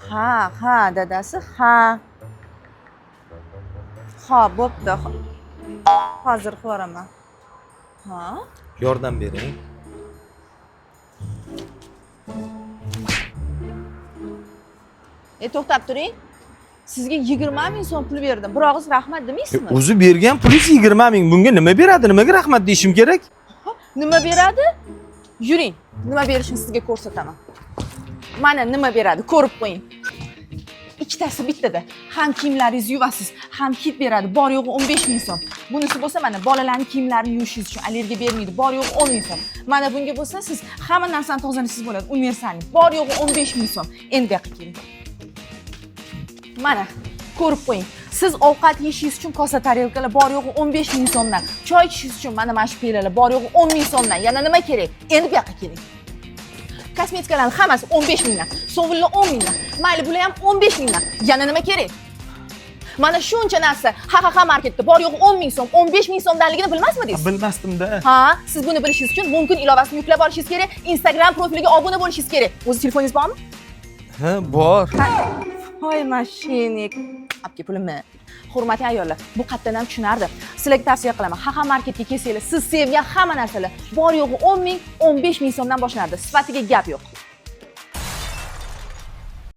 Ha, dadasi, ha. Xo'p, bo'pti. Hozir qo'raman. Ha? Yordam bering. To'xtab turing. Sizga 20 ming so'm pul berdim. Bir og'iz rahmat demaysizmi? O'zi bergan pulingiz 20 ming. Bunga nima beradi? Nimaga rahmat deyishim kerak? Nima beradi? Yuring, nima berishini sizga ko'rsataman. Mana nima beradi, ko'rib qo'ying. Ikkitasi bittada. Ham kiyimlaringizni yuvasiz, ham kit beradi. Bor yo'g'i 15 ming so'm. Bunisi bo'lsa mana bolalarning kiyimlarini yuvishingiz uchun allergiya bermaydi. Bor yo'g'i 10 ming so'm. Mana bunga bo'lsa siz hamma narsani tozalaysiz bo'ladi. Universalniy. Bor yo'g'i 15 ming so'm. Endi bu yoqqa keling. Mana ko'rib qo'ying. Siz ovqat yeyishingiz uchun kosa tarelkalar bor yo'g'i 15 ming so'mdan. Choy ichishingiz uchun mana shu pelalar bor yo'g'i 10 ming so'mdan. Yana nima kerak? Endi bu yoqqa keling. Kosmetikalarning hammasi 15 mingdan, sovunlar 10 mingdan, mayli bular ham 15 mingdan. Yana nima kerak? Mana shuncha narsa ha marketda bor yo'g'i 10 ming so'm, 15 ming so'mdanligini bilmasmidingiz? Bilmasdim-da. Ha, siz buni bilishingiz uchun mumkin ilovasini yuklab olishingiz kerak, Instagram profiliga obuna bo'lishingiz kerak. O'zi telefoningiz bormi? Ha, bor. Voy mashinik. Apki pulimni. Hurmatli ayollar, bu qatdan tushunardi. Sizlarga tavsiya qilaman. Ha marketga kelsanglar, siz sevgan hamma narsalar bor yo'g'i 10 ming, 15 ming so'mdan boshlanadi. Sifatiga gap yo'q.